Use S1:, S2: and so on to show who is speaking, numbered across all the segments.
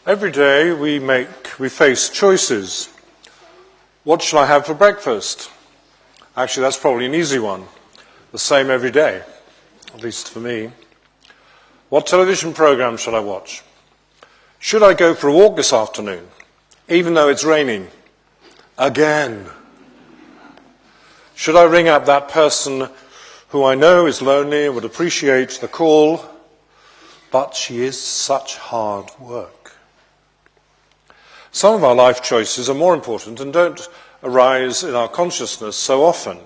S1: Every day we face choices. What shall I have for breakfast? Actually, that's probably an easy one. The same every day, at least for me. What television program shall I watch? Should I go for a walk this afternoon, even though it's raining? Again. Should I ring up that person who I know is lonely and would appreciate the call, but she is such hard work? Some of our life choices are more important and don't arise in our consciousness so often.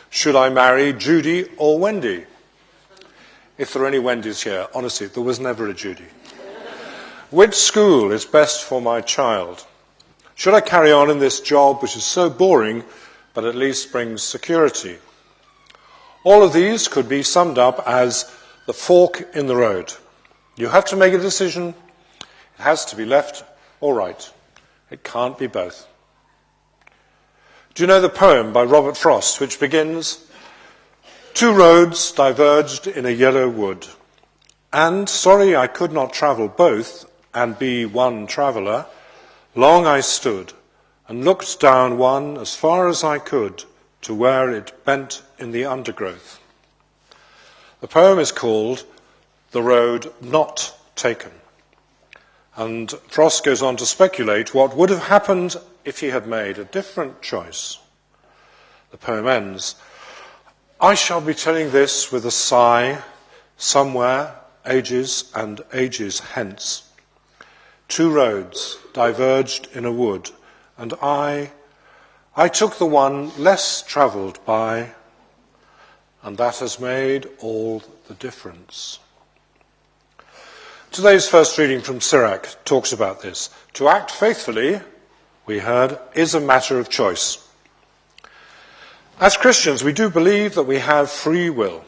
S1: Should I marry Judy or Wendy? If there are any Wendys here, honestly, there was never a Judy. Which school is best for my child? Should I carry on in this job which is so boring but at least brings security? All of these could be summed up as the fork in the road. You have to make a decision. It has to be left or right. It can't be both. Do you know the poem by Robert Frost which begins, "Two roads diverged in a yellow wood, and sorry I could not travel both and be one traveller, long I stood and looked down one as far as I could to where it bent in the undergrowth." The poem is called "The Road Not Taken." And Frost goes on to speculate what would have happened if he had made a different choice. The poem ends, "I shall be telling this with a sigh, somewhere, ages and ages hence. Two roads diverged in a wood, and I took the one less travelled by, and that has made all the difference." Today's first reading from Sirach talks about this. To act faithfully, we heard, is a matter of choice. As Christians, we do believe that we have free will.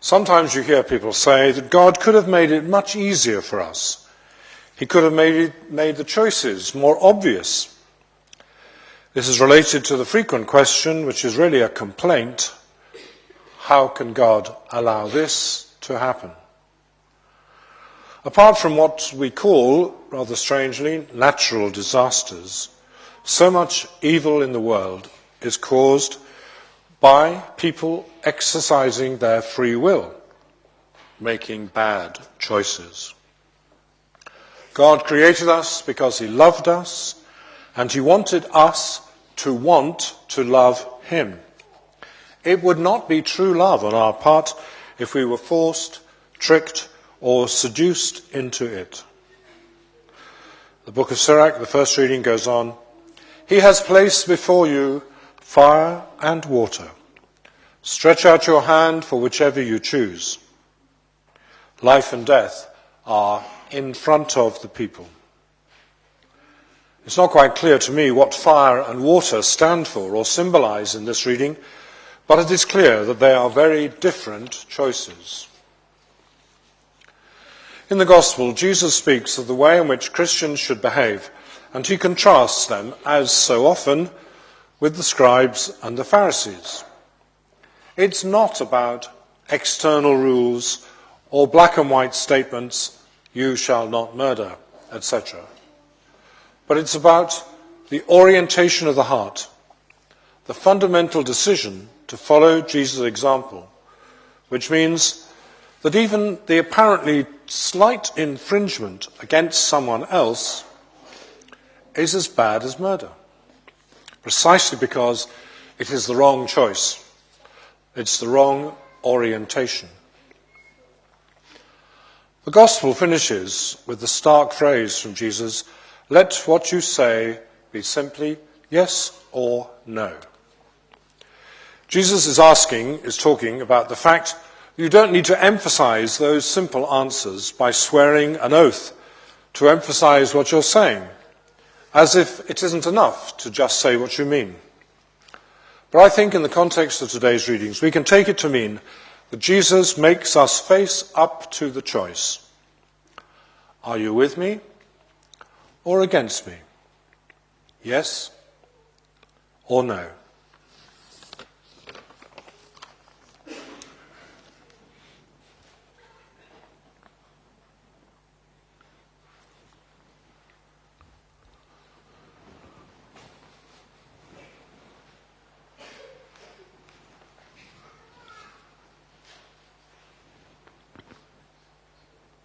S1: Sometimes you hear people say that God could have made it much easier for us. He could have made the choices more obvious. This is related to the frequent question, which is really a complaint: how can God allow this to happen? Apart from what we call, rather strangely, natural disasters, so much evil in the world is caused by people exercising their free will, making bad choices. God created us because he loved us, and he wanted us to want to love him. It would not be true love on our part if we were forced, tricked, or seduced into it. The book of Sirach, the first reading, goes on, "He has placed before you fire and water. Stretch out your hand for whichever you choose. Life and death are in front of the people." It's not quite clear to me what fire and water stand for or symbolize in this reading, but it is clear that they are very different choices. In the Gospel, Jesus speaks of the way in which Christians should behave, and he contrasts them, as so often, with the scribes and the Pharisees. It's not about external rules or black and white statements, "you shall not murder," etc. But it's about the orientation of the heart, the fundamental decision to follow Jesus' example, which means that even the apparently slight infringement against someone else is as bad as murder, precisely because it is the wrong choice. It's the wrong orientation. The Gospel finishes with the stark phrase from Jesus, "Let what you say be simply yes or no." Jesus is talking about the fact you don't need to emphasize those simple answers by swearing an oath to emphasize what you're saying, as if it isn't enough to just say what you mean. But I think in the context of today's readings, we can take it to mean that Jesus makes us face up to the choice. Are you with me or against me? Yes or no?